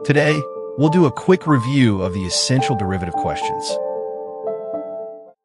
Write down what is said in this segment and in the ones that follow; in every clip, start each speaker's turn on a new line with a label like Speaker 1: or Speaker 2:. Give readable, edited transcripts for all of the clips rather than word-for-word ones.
Speaker 1: Today, we'll do a quick review of the essential derivative questions.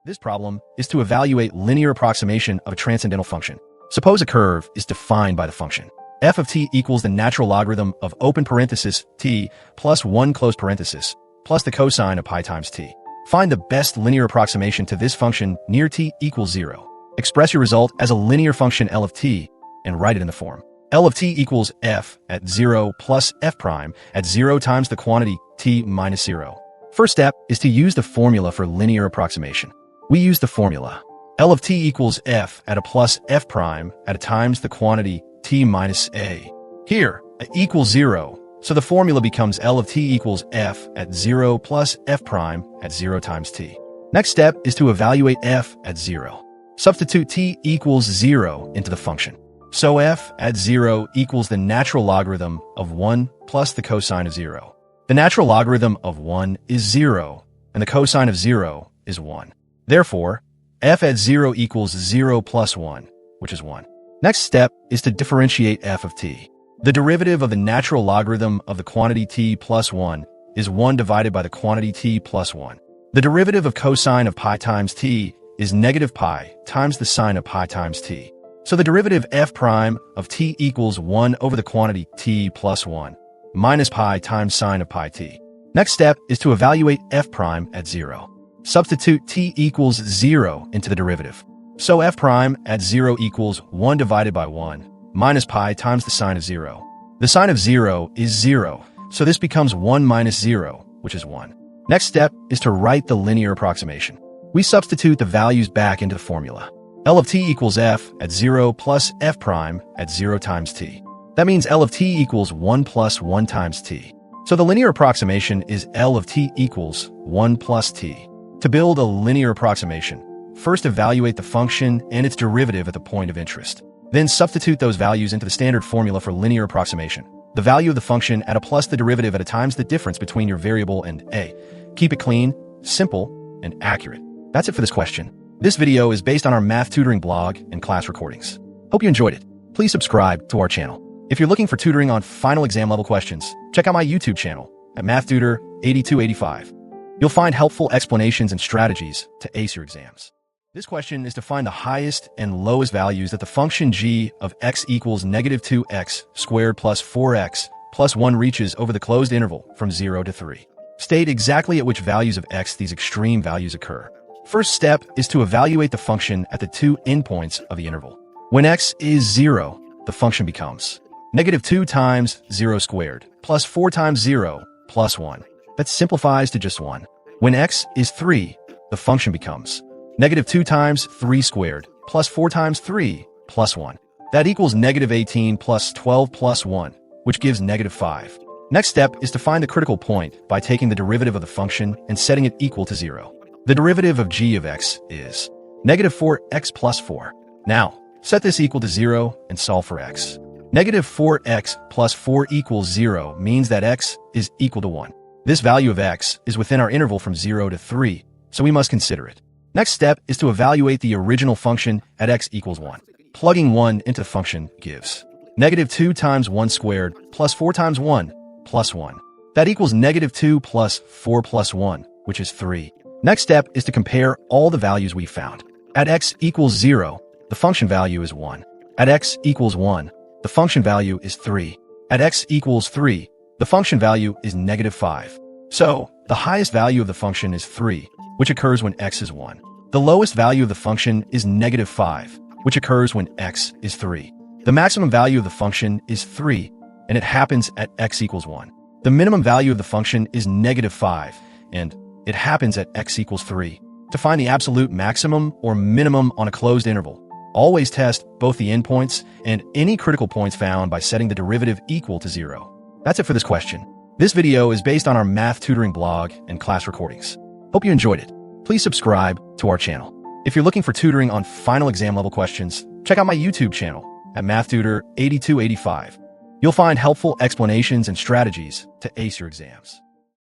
Speaker 1: This problem is to evaluate linear approximation of a transcendental function. Suppose a curve is defined by the function f of t equals the natural logarithm of open parenthesis t plus 1 close parenthesis plus the cosine of pi times t. Find the best linear approximation to this function near t equals 0. Express your result as a linear function L of t and write it in the form L of t equals f at 0 plus f prime at 0 times the quantity t minus 0. First step is to use the formula for linear approximation. We use the formula L of t equals f at a plus f prime at a times the quantity t minus a. Here, a equals 0, so the formula becomes L of t equals f at 0 plus f prime at 0 times t. Next step is to evaluate f at 0. Substitute t equals 0 into the function. So f at 0 equals the natural logarithm of 1 plus the cosine of 0. The natural logarithm of 1 is 0, and the cosine of 0 is 1. Therefore, f at 0 equals 0 plus 1, which is 1. Next step is to differentiate f of t. The derivative of the natural logarithm of the quantity t plus 1 is 1 divided by the quantity t plus 1. The derivative of cosine of pi times t is negative pi times the sine of pi times t. So the derivative f prime of t equals 1 over the quantity t plus 1 minus pi times sine of pi t. Next step is to evaluate f prime at 0. Substitute t equals 0 into the derivative. So f prime at 0 equals 1 divided by 1 minus pi times the sine of 0. The sine of 0 is 0, so this becomes 1 minus 0, which is 1. Next step is to write the linear approximation. We substitute the values back into the formula. L of t equals f at 0 plus f prime at 0 times t. That means L of t equals 1 plus 1 times t. So the linear approximation is L of t equals 1 plus t. To build a linear approximation, first evaluate the function and its derivative at the point of interest. Then substitute those values into the standard formula for linear approximation. The value of the function at a plus the derivative at a times the difference between your variable and a. Keep it clean, simple, and accurate. That's it for this question. This video is based on our math tutoring blog and class recordings. Hope you enjoyed it. Please subscribe to our channel. If you're looking for tutoring on final exam level questions, check out my YouTube channel at MathTutor8285. You'll find helpful explanations and strategies to ace your exams. This question is to find the highest and lowest values that the function g of x equals negative 2x squared plus 4x plus 1 reaches over the closed interval from 0 to 3. State exactly at which values of x these extreme values occur. First step is to evaluate the function at the two endpoints of the interval. When x is 0, the function becomes negative 2 times 0 squared plus 4 times 0 plus 1. That simplifies to just 1. When x is 3, the function becomes negative 2 times 3 squared plus 4 times 3 plus 1. That equals negative 18 plus 12 plus 1, which gives negative 5. Next step is to find the critical point by taking the derivative of the function and setting it equal to 0. The derivative of g of x is negative 4x plus 4. Now, set this equal to 0 and solve for x. Negative 4x plus 4 equals 0 means that x is equal to 1. This value of x is within our interval from 0 to 3, so we must consider it. Next step is to evaluate the original function at x equals 1. Plugging 1 into the function gives negative 2 times 1 squared plus 4 times 1 plus 1. That equals negative 2 plus 4 plus 1, which is 3. Next step is to compare all the values we found. At x equals 0, the function value is 1. At x equals 1, the function value is 3. At x equals 3, the function value is negative 5. So, the highest value of the function is 3, which occurs when x is 1. The lowest value of the function is negative 5, which occurs when x is 3. The maximum value of the function is 3, and it happens at x equals 1. The minimum value of the function is negative 5, and it happens at x equals 3. To find the absolute maximum or minimum on a closed interval, always test both the endpoints and any critical points found by setting the derivative equal to 0. That's it for this question. This video is based on our math tutoring blog and class recordings. Hope you enjoyed it. Please subscribe to our channel. If you're looking for tutoring on final exam level questions, check out my YouTube channel at MathTutor8285. You'll find helpful explanations and strategies to ace your exams.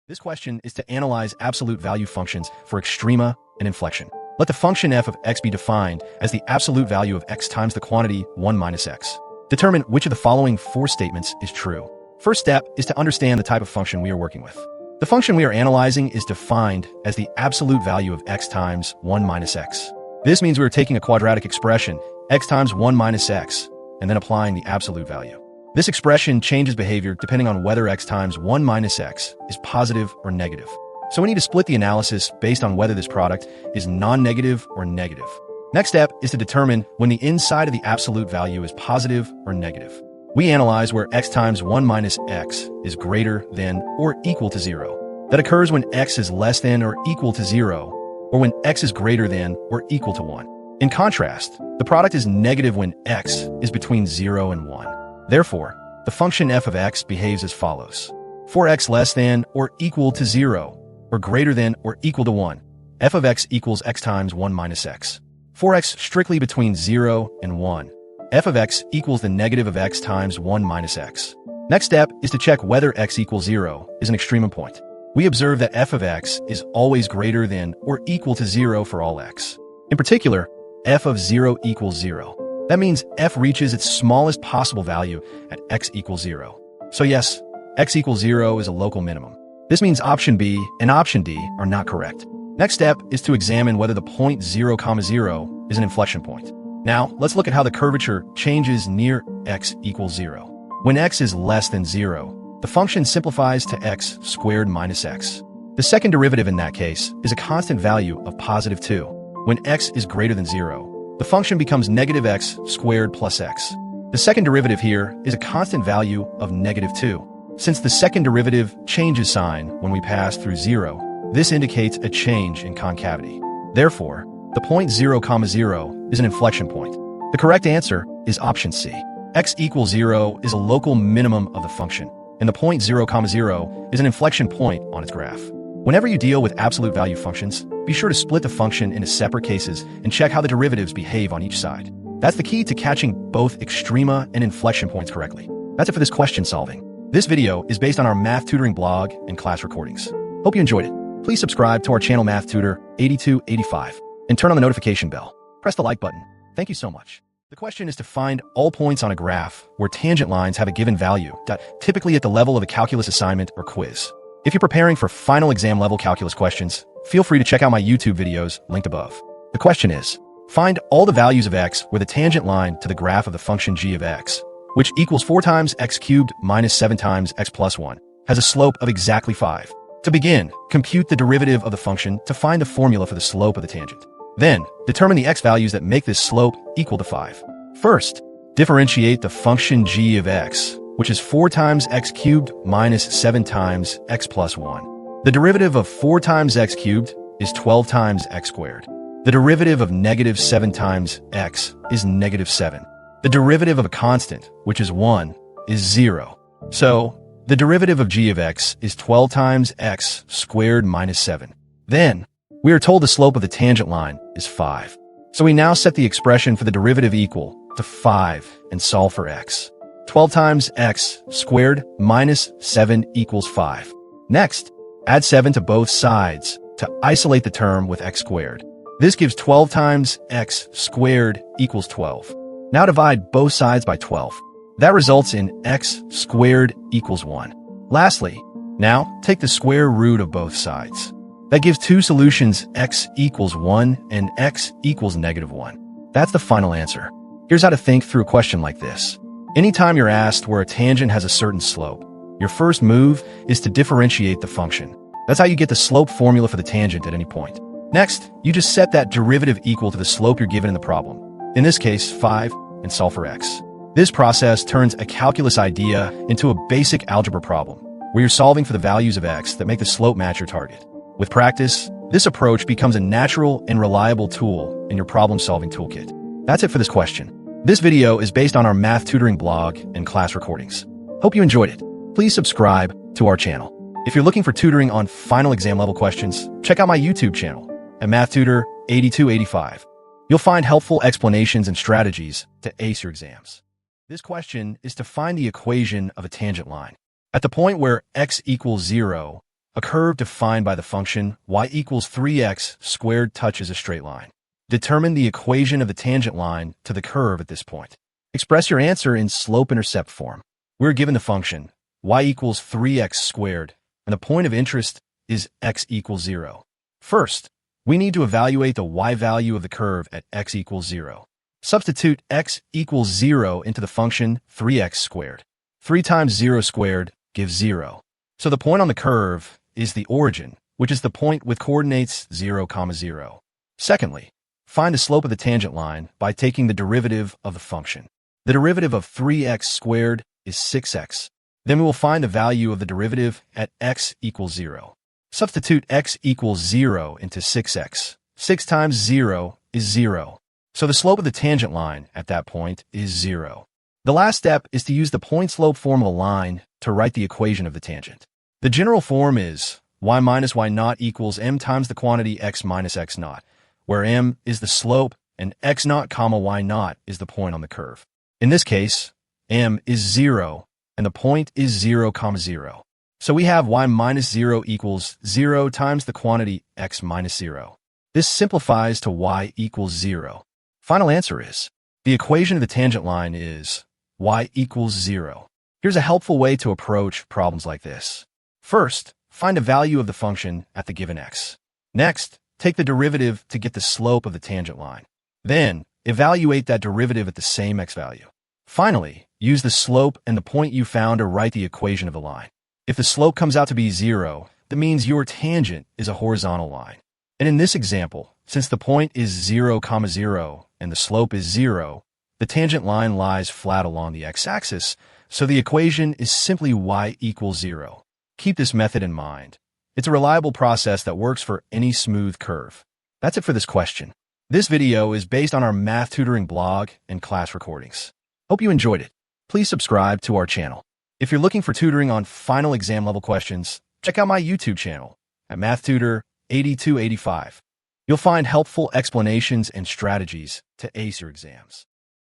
Speaker 1: This question is to analyze absolute value functions for extrema and inflection. Let the function f of x be defined as the absolute value of x times the quantity 1 minus x. Determine which of the following 4 statements is true. First step is to understand the type of function we are working with. The function we are analyzing is defined as the absolute value of x times 1 minus x. This means we are taking a quadratic expression, x times 1 minus x, and then applying the absolute value. This expression changes behavior depending on whether x times 1 minus x is positive or negative. So we need to split the analysis based on whether this product is non-negative or negative. Next step is to determine when the inside of the absolute value is positive or negative. We analyze where x times 1 minus x is greater than or equal to 0. That occurs when x is less than or equal to 0, or when x is greater than or equal to 1. In contrast, the product is negative when x is between 0 and 1. Therefore, the function f of x behaves as follows. For x less than or equal to 0, or greater than or equal to 1, f of x equals x times 1 minus x. For x strictly between 0 and 1, f of x equals the negative of x times 1 minus x. Next step is to check whether x equals 0 is an extrema point. We observe that f of x is always greater than or equal to 0 for all x. In particular, f of 0 equals 0. That means f reaches its smallest possible value at x equals 0. So yes, x equals 0 is a local minimum. This means option B and option D are not correct. Next step is to examine whether the point 0, 0 is an inflection point. Now, let's look at how the curvature changes near x equals 0. When x is less than 0, the function simplifies to x squared minus x. The second derivative in that case is a constant value of positive 2. When x is greater than 0, the function becomes negative x squared plus x. The second derivative here is a constant value of negative 2. Since the second derivative changes sign when we pass through 0, this indicates a change in concavity. Therefore, the point 0, 0 is an inflection point. The correct answer is option C. X equals 0 is a local minimum of the function, and the point 0, 0 is an inflection point on its graph. Whenever you deal with absolute value functions, be sure to split the function into separate cases and check how the derivatives behave on each side. That's the key to catching both extrema and inflection points correctly. That's it for this question solving. This video is based on our math tutoring blog and class recordings. Hope you enjoyed it. Please subscribe to our channel Math Tutor 8285 and turn on the notification bell. Press the like button. Thank you so much. The question is to find all points on a graph where tangent lines have a given value, typically at the level of a calculus assignment or quiz. If you're preparing for final exam level calculus questions, feel free to check out my YouTube videos linked above. The question is, find all the values of x where the tangent line to the graph of the function g of x, which equals 4 times x cubed minus 7 times x plus 1, has a slope of exactly 5. To begin, compute the derivative of the function to find the formula for the slope of the tangent. Then, determine the x values that make this slope equal to 5. First, differentiate the function g of x, which is 4 times x cubed minus 7 times x plus 1. The derivative of 4 times x cubed is 12 times x squared. The derivative of negative 7 times x is negative 7. The derivative of a constant, which is 1, is 0. So, the derivative of g of x is 12 times x squared minus 7. Then, we are told the slope of the tangent line is 5. So we now set the expression for the derivative equal to 5 and solve for x. 12 times x squared minus 7 equals 5. Next, add 7 to both sides to isolate the term with x squared. This gives 12 times x squared equals 12. Now divide both sides by 12. That results in x squared equals 1. Lastly, now take the square root of both sides. That gives two solutions, x equals 1 and x equals negative 1. That's the final answer. Here's how to think through a question like this. Anytime you're asked where a tangent has a certain slope, your first move is to differentiate the function. That's how you get the slope formula for the tangent at any point. Next, you just set that derivative equal to the slope you're given in the problem. In this case, 5, and solve for x. This process turns a calculus idea into a basic algebra problem, where you're solving for the values of x that make the slope match your target. With practice, this approach becomes a natural and reliable tool in your problem-solving toolkit. That's it for this question. This video is based on our math tutoring blog and class recordings. Hope you enjoyed it. Please subscribe to our channel. If you're looking for tutoring on final exam level questions, check out my YouTube channel at Math Tutor 8285. You'll find helpful explanations and strategies to ace your exams. This question is to find the equation of a tangent line. At the point where x equals 0, a curve defined by the function y equals 3x squared touches a straight line. Determine the equation of the tangent line to the curve at this point. Express your answer in slope-intercept form. We're given the function y equals 3x squared, and the point of interest is x equals 0. First, we need to evaluate the y value of the curve at x equals 0. Substitute x equals 0 into the function 3x squared. 3 times 0 squared gives 0. So the point on the curve is the origin, which is the point with coordinates 0, 0. Secondly, find the slope of the tangent line by taking the derivative of the function. The derivative of 3x squared is 6x. Then we will find the value of the derivative at x equals 0. Substitute x equals 0 into 6x. 6 times 0 is 0. So the slope of the tangent line at that point is 0. The last step is to use the point-slope form of a line to write the equation of the tangent. The general form is y minus y naught equals m times the quantity x minus x naught, where m is the slope and x naught comma y naught is the point on the curve. In this case, m is 0 and the point is 0, 0. So we have y minus 0 equals 0 times the quantity x minus 0. This simplifies to y equals 0. Final answer is, the equation of the tangent line is y equals 0. Here's a helpful way to approach problems like this. First, find a value of the function at the given x. Next, take the derivative to get the slope of the tangent line. Then, evaluate that derivative at the same x value. Finally, use the slope and the point you found to write the equation of the line. If the slope comes out to be 0, that means your tangent is a horizontal line. And in this example, since the point is 0, 0, and the slope is 0, the tangent line lies flat along the x-axis, so the equation is simply y equals 0. Keep this method in mind. It's a reliable process that works for any smooth curve. That's it for this question. This video is based on our math tutoring blog and class recordings. Hope you enjoyed it. Please subscribe to our channel. If you're looking for tutoring on final exam level questions, check out my YouTube channel at MathTutor8285. You'll find helpful explanations and strategies to ace your exams.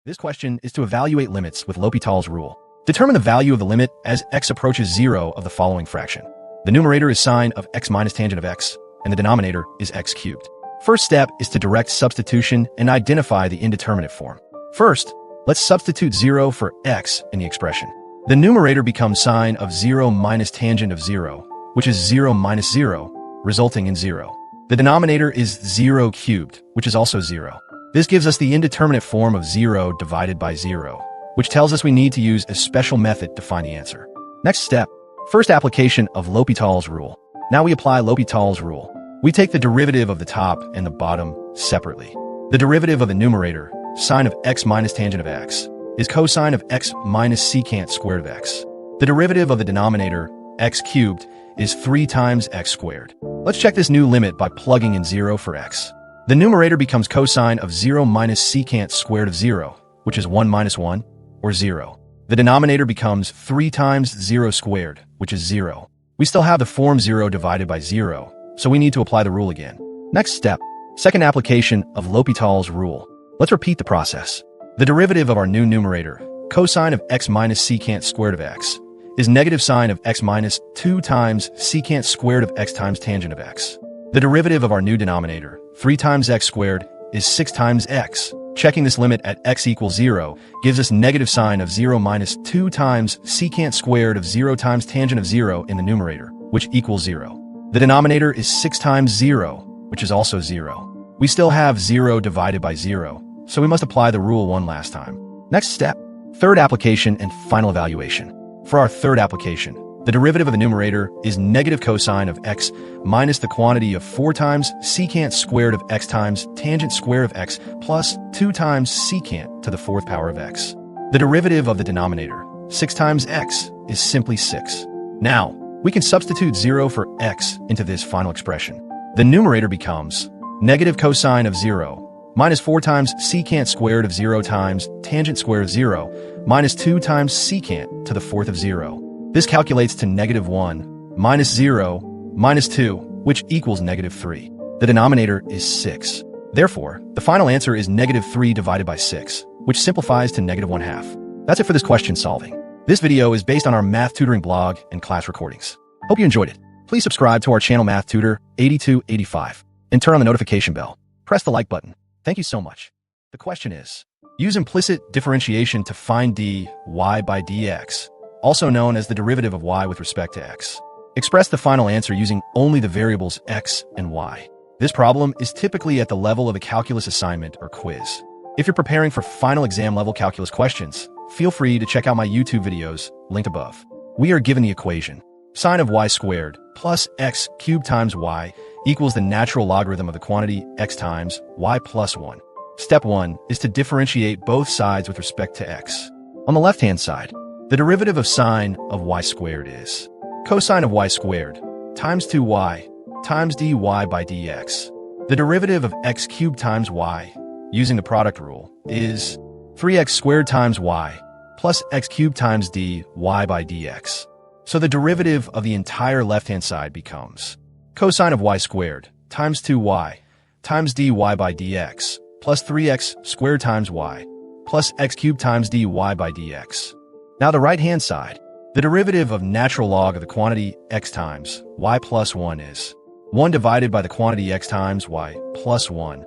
Speaker 1: This question is to evaluate limits with L'Hopital's rule. Determine the value of the limit as x approaches 0 of the following fraction. The numerator is sine of x minus tangent of x, and the denominator is x cubed. First step is to direct substitution and identify the indeterminate form. First, let's substitute 0 for x in the expression. The numerator becomes sine of 0 minus tangent of 0, which is 0 minus 0, resulting in 0. The denominator is 0 cubed, which is also 0. This gives us the indeterminate form of 0 divided by 0, which tells us we need to use a special method to find the answer. Next step, first application of L'Hopital's rule. Now we apply L'Hopital's rule. We take the derivative of the top and the bottom separately. The derivative of the numerator, sine of x minus tangent of x, is cosine of x minus secant squared of x. The derivative of the denominator, x cubed, is 3 times x squared. Let's check this new limit by plugging in 0 for x. The numerator becomes cosine of 0 minus secant squared of 0, which is 1 minus 1, or 0. The denominator becomes 3 times 0 squared, which is 0. We still have the form 0 divided by 0, so we need to apply the rule again. Next step, second application of L'Hopital's rule. Let's repeat the process. The derivative of our new numerator, cosine of x minus secant squared of x, is negative sine of x minus 2 times secant squared of x times tangent of x. The derivative of our new denominator, 3 times x squared, is 6 times x. Checking this limit at x equals 0 gives us negative sine of 0 minus 2 times secant squared of 0 times tangent of 0 in the numerator, which equals 0. The denominator is 6 times 0, which is also 0. We still have 0 divided by 0, so we must apply the rule one last time. Next step, third application and final evaluation. For our third application, the derivative of the numerator is negative cosine of x minus the quantity of 4 times secant squared of x times tangent square of x plus 2 times secant to the 4th power of x. The derivative of the denominator, 6 times x, is simply 6. Now, we can substitute 0 for x into this final expression. The numerator becomes negative cosine of 0 minus 4 times secant squared of 0 times tangent square of 0 minus 2 times secant to the 4th of 0. This calculates to negative 1 minus 0 minus 2, which equals negative 3. The denominator is 6. Therefore, the final answer is negative 3 divided by 6, which simplifies to negative 1/2. That's it for this question solving. This video is based on our math tutoring blog and class recordings. Hope you enjoyed it. Please subscribe to our channel Math Tutor 8285 and turn on the notification bell. Press the like button. Thank you so much. The question is, use implicit differentiation to find dy by dx also known as the derivative of y with respect to x. Express the final answer using only the variables x and y. This problem is typically at the level of a calculus assignment or quiz. If you're preparing for final exam level calculus questions, feel free to check out my YouTube videos, linked above. We are given the equation. Sine of y squared plus x cubed times y equals the natural logarithm of the quantity x times y plus 1. Step 1 is to differentiate both sides with respect to x. On the left-hand side, the derivative of sine of y squared is cosine of y squared times 2y times dy by dx. The derivative of x cubed times y, using the product rule, is 3x squared times y plus x cubed times dy by dx. So the derivative of the entire left-hand side becomes cosine of y squared times 2y times dy by dx plus 3x squared times y plus x cubed times dy by dx. Now the right-hand side, the derivative of natural log of the quantity x times y plus 1 is 1 divided by the quantity x times y plus 1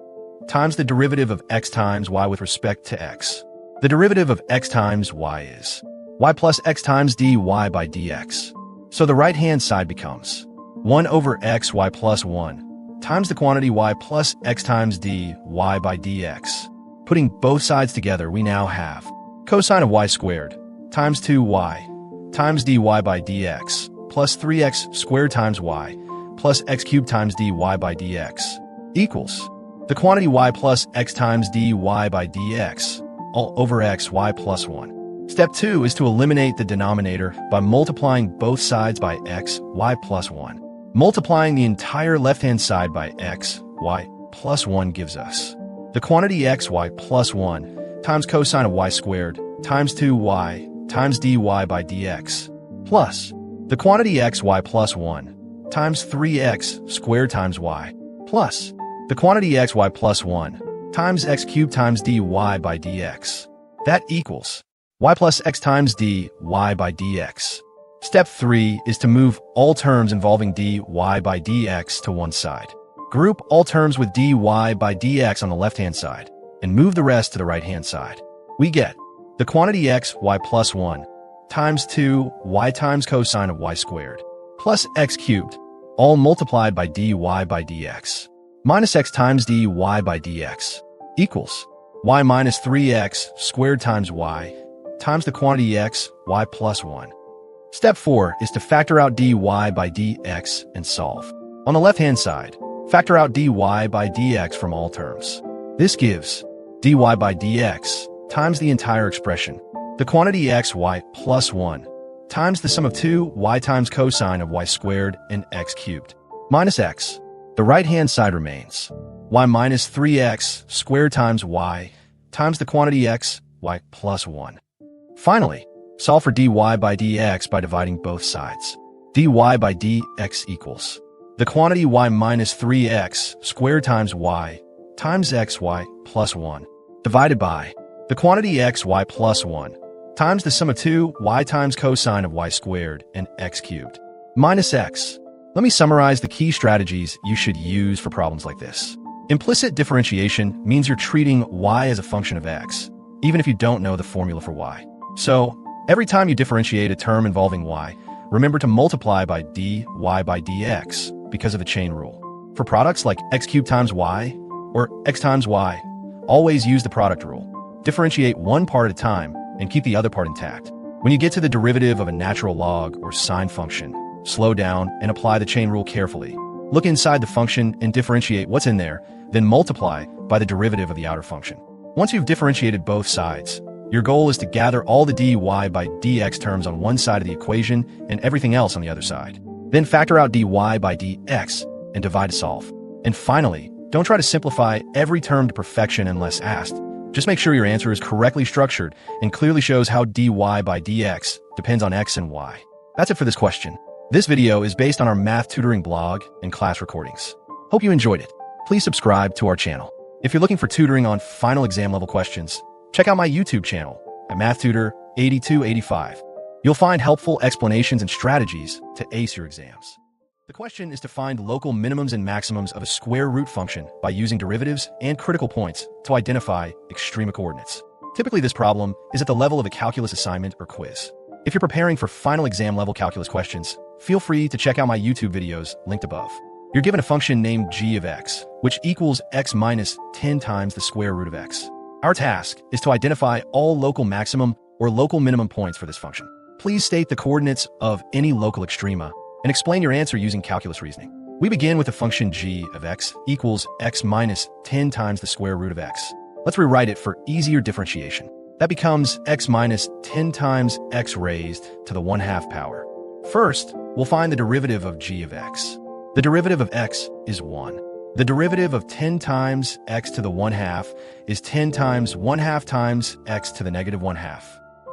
Speaker 1: times the derivative of x times y with respect to x. The derivative of x times y is y plus x times dy by dx. So the right-hand side becomes 1 over x y plus 1 times the quantity y plus x times dy by dx. Putting both sides together, we now have cosine of y squared times 2y times dy by dx plus 3x squared times y plus x cubed times dy by dx equals the quantity y plus x times dy by dx all over x y plus 1. Step 2 is to eliminate the denominator by multiplying both sides by x, y plus 1. Multiplying the entire left-hand side by x, y plus 1 gives us the quantity x, y plus 1 times cosine of y squared times 2y times dy by dx plus the quantity x, y plus 1 times 3x squared times y plus the quantity x, y plus 1 times x cubed times dy by dx. That equals y plus x times dy by dx. Step 3 is to move all terms involving dy by dx to one side. Group all terms with dy by dx on the left-hand side, and move the rest to the right-hand side. We get the quantity x, y plus 1 times 2 y times cosine of y squared plus x cubed, all multiplied by dy by dx, minus x times dy by dx equals y minus 3x squared times y times the quantity x, y plus 1. Step 4 is to factor out dy by dx and solve. On the left-hand side, factor out dy by dx from all terms. This gives dy by dx times the entire expression, the quantity x, y plus 1, times the sum of 2 y times cosine of y squared and x cubed, minus x. The right-hand side remains y minus 3x squared times y times the quantity x, y plus 1. Finally, solve for dy by dx by dividing both sides. dy by dx equals the quantity y minus 3x squared times y times xy plus 1 divided by the quantity xy plus 1 times the sum of 2 y times cosine of y squared and x cubed minus x. Let me summarize the key strategies you should use for problems like this. Implicit differentiation means you're treating y as a function of x, even if you don't know the formula for y. So, every time you differentiate a term involving y, remember to multiply by dy by dx because of the chain rule. For products like x cubed times y or x times y, always use the product rule. Differentiate one part at a time and keep the other part intact. When you get to the derivative of a natural log or sine function, slow down and apply the chain rule carefully. Look inside the function and differentiate what's in there, then multiply by the derivative of the outer function. Once you've differentiated both sides, your goal is to gather all the dy by dx terms on one side of the equation and everything else on the other side. Then factor out dy by dx and divide to solve. And finally, don't try to simplify every term to perfection unless asked. Just make sure your answer is correctly structured and clearly shows how dy by dx depends on x and y. That's it for this question. This video is based on our math tutoring blog and class recordings. Hope you enjoyed it. Please subscribe to our channel. If you're looking for tutoring on final exam level questions, check out my YouTube channel at MathTutor 8285. You'll find helpful explanations and strategies to ace your exams. The question is to find local minimums and maximums of a square root function by using derivatives and critical points to identify extrema coordinates. Typically, this problem is at the level of a calculus assignment or quiz. If you're preparing for final exam level calculus questions, feel free to check out my YouTube videos linked above. You're given a function named g of x, which equals x minus 10 times the square root of x. Our task is to identify all local maximum or local minimum points for this function. Please state the coordinates of any local extrema and explain your answer using calculus reasoning. We begin with the function g of x equals x minus 10 times the square root of x. Let's rewrite it for easier differentiation. That becomes x minus 10 times x raised to the 1/2 power. First, we'll find the derivative of g of x. The derivative of x is 1. The derivative of 10 times x to the 1/2 is 10 times 1/2 times x to the negative 1/2.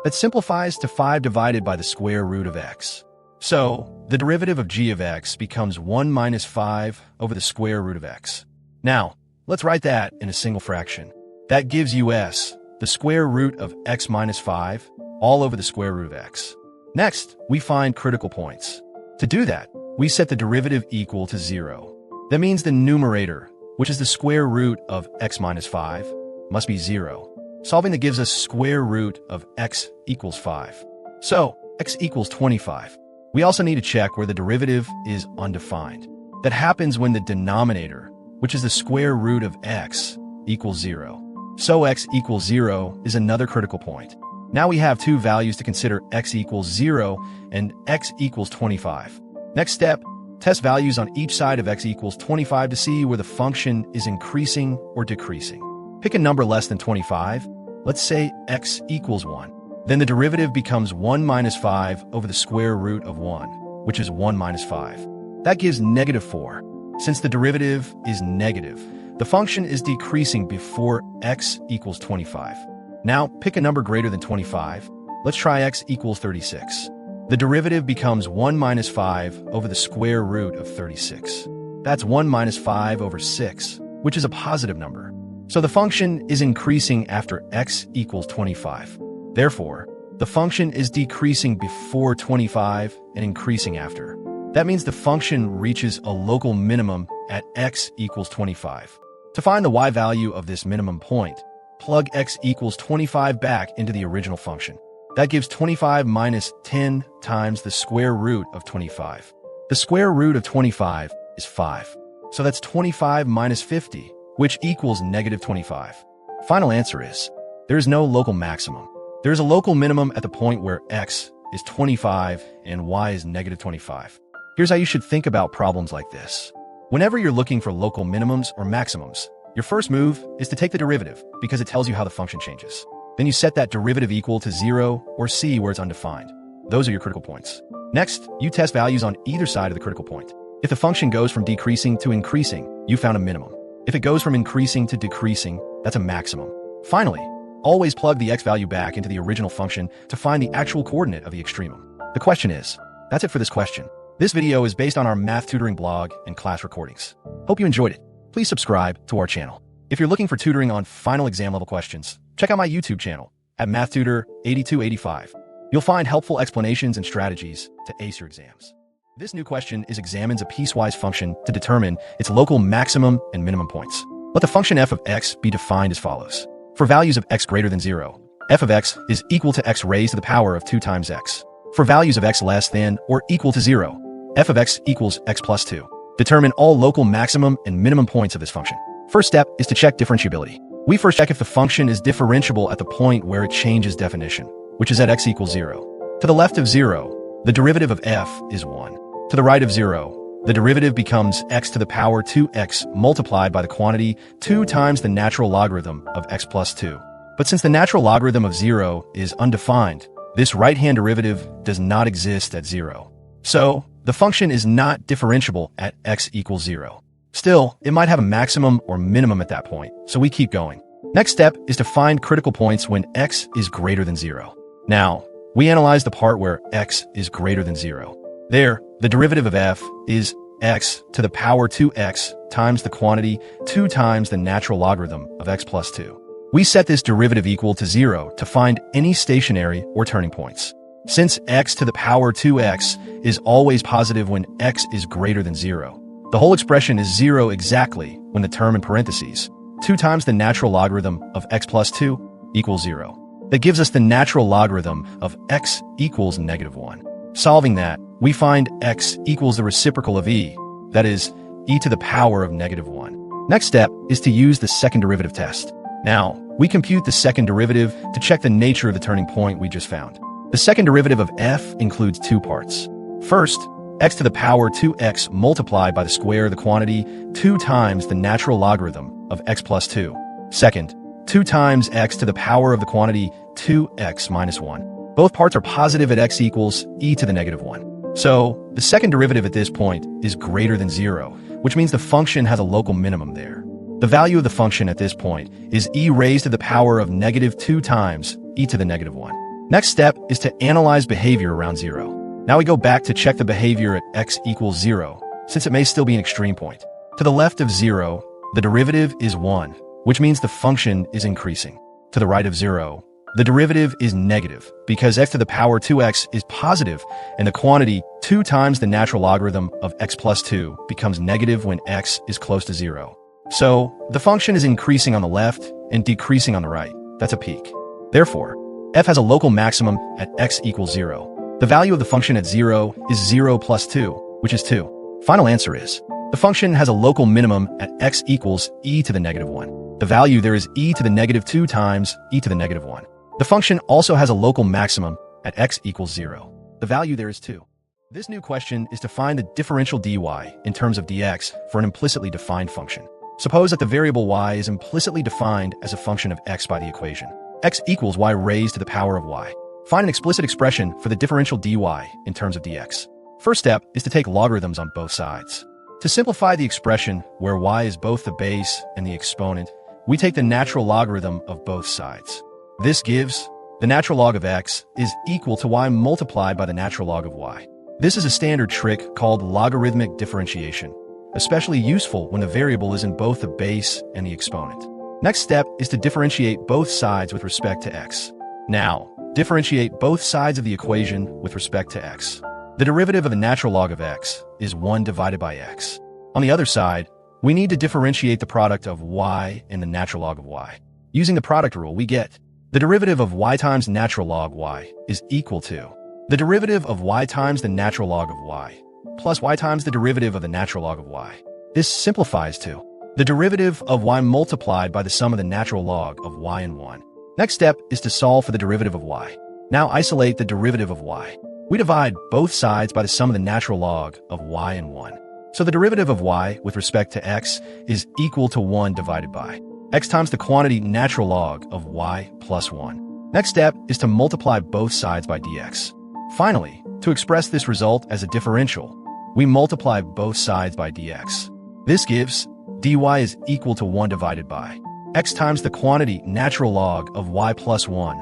Speaker 1: That simplifies to 5 divided by the square root of x. So, the derivative of g of x becomes 1 minus 5 over the square root of x. Now, let's write that in a single fraction. That gives you s, the square root of x minus 5, all over the square root of x. Next, we find critical points. To do that, we set the derivative equal to 0. That means the numerator, which is the square root of x minus 5, must be 0. Solving that gives us square root of x equals 5. So, x equals 25. We also need to check where the derivative is undefined. That happens when the denominator, which is the square root of x, equals 0. So x equals 0 is another critical point. Now we have two values to consider, x equals 0 and x equals 25. Next step, test values on each side of x equals 25 to see where the function is increasing or decreasing. Pick a number less than 25. Let's say x equals 1. Then the derivative becomes 1 minus 5 over the square root of 1, which is 1 minus 5. That gives negative 4. Since the derivative is negative, the function is decreasing before x equals 25. Now, pick a number greater than 25. Let's try x equals 36. The derivative becomes 1 minus 5 over the square root of 36. That's 1 minus 5 over 6, which is a positive number. So the function is increasing after x equals 25. Therefore, the function is decreasing before 25 and increasing after. That means the function reaches a local minimum at x equals 25. To find the y value of this minimum point, plug x equals 25 back into the original function. That gives 25 minus 10 times the square root of 25. The square root of 25 is 5. So that's 25 minus 50, which equals negative 25. Final answer is, there is no local maximum. There is a local minimum at the point where x is 25 and y is negative 25. Here's how you should think about problems like this. Whenever you're looking for local minimums or maximums, your first move is to take the derivative because it tells you how the function changes. Then you set that derivative equal to 0 or c where it's undefined. Those are your critical points. Next, you test values on either side of the critical point. If the function goes from decreasing to increasing, you found a minimum. If it goes from increasing to decreasing, that's a maximum. Finally, always plug the x value back into the original function to find the actual coordinate of the extremum. The question is, that's it for this question. This video is based on our math tutoring blog and class recordings. Hope you enjoyed it. Please subscribe to our channel. If you're looking for tutoring on final exam level questions, check out my YouTube channel at MathTutor8285. You'll find helpful explanations and strategies to ace your exams. This new question examines a piecewise function to determine its local maximum and minimum points. Let the function f of x be defined as follows. For values of x greater than 0, f of x is equal to x raised to the power of 2 times x. For values of x less than or equal to 0, f of x equals x plus 2. Determine all local maximum and minimum points of this function. First step is to check differentiability. We first check if the function is differentiable at the point where it changes definition, which is at x equals 0. To the left of 0, the derivative of f is 1. To the right of 0, the derivative becomes x to the power 2x multiplied by the quantity 2 times the natural logarithm of x plus 2. But since the natural logarithm of 0 is undefined, this right-hand derivative does not exist at 0. So, the function is not differentiable at x equals 0. Still, it might have a maximum or minimum at that point, so we keep going. Next step is to find critical points when x is greater than 0. Now, we analyze the part where x is greater than 0. There, the derivative of f is x to the power 2x times the quantity 2 times the natural logarithm of x plus 2. We set this derivative equal to 0 to find any stationary or turning points. Since x to the power 2x is always positive when x is greater than 0, the whole expression is 0 exactly when the term in parentheses, 2 times the natural logarithm of x plus 2 equals 0. that gives us the natural logarithm of x equals -1. Solving that, we find x equals the reciprocal of e, that is, e to the power of -1. Next step is to use the second derivative test. Now, we compute the second derivative to check the nature of the turning point we just found. The second derivative of f includes two parts. First, x to the power 2x multiplied by the square of the quantity 2 times the natural logarithm of x plus 2. Second, 2 times x to the power of the quantity 2x minus 1. Both parts are positive at x equals e to the -1. So, the second derivative at this point is greater than 0, which means the function has a local minimum there. The value of the function at this point is e raised to the power of -2 times e to the -1. Next step is to analyze behavior around 0. Now we go back to check the behavior at x equals 0, since it may still be an extreme point. To the left of 0, the derivative is 1, which means the function is increasing. To the right of 0, the derivative is negative, because x to the power 2x is positive, and the quantity 2 times the natural logarithm of x plus 2 becomes negative when x is close to 0. So, the function is increasing on the left and decreasing on the right. That's a peak. Therefore, f has a local maximum at x equals 0. The value of the function at 0 is 0 plus 2, which is 2. Final answer is, the function has a local minimum at x equals e to the -1. The value there is e to the -2 times e to the -1. The function also has a local maximum at x equals 0. The value there is 2. This new question is to find the differential dy in terms of dx for an implicitly defined function. Suppose that the variable y is implicitly defined as a function of x by the equation x equals y raised to the power of y. Find an explicit expression for the differential dy in terms of dx. First step is to take logarithms on both sides. To simplify the expression where y is both the base and the exponent, we take the natural logarithm of both sides. This gives the natural log of x is equal to y multiplied by the natural log of y. This is a standard trick called logarithmic differentiation, especially useful when the variable is in both the base and the exponent. Next step is to differentiate both sides with respect to x. Now, differentiate both sides of the equation with respect to x. The derivative of the natural log of x is 1 divided by x. On the other side, we need to differentiate the product of y and the natural log of y. Using the product rule, we get the derivative of y times natural log y is equal to the derivative of y times the natural log of y plus y times the derivative of the natural log of y. This simplifies to the derivative of y multiplied by the sum of the natural log of y and 1. Next step is to solve for the derivative of y. Now isolate the derivative of y. We divide both sides by the sum of the natural log of y and 1. So the derivative of y with respect to x is equal to 1 divided by x times the quantity natural log of y plus 1. Next step is to multiply both sides by dx. Finally, to express this result as a differential, we multiply both sides by dx. This gives dy is equal to 1 divided by x times the quantity natural log of y plus 1,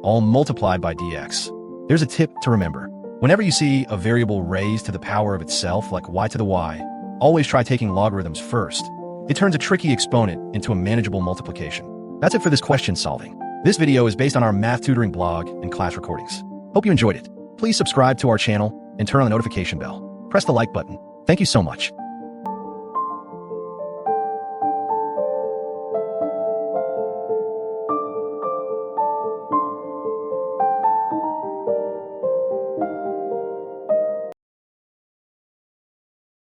Speaker 1: all multiplied by dx. There's a tip to remember. Whenever you see a variable raised to the power of itself, like y to the y, always try taking logarithms first. It turns a tricky exponent into a manageable multiplication. That's it for this question solving. This video is based on our math tutoring blog and class recordings. Hope you enjoyed it. Please subscribe to our channel and turn on the notification bell. Press the like button. Thank you so much.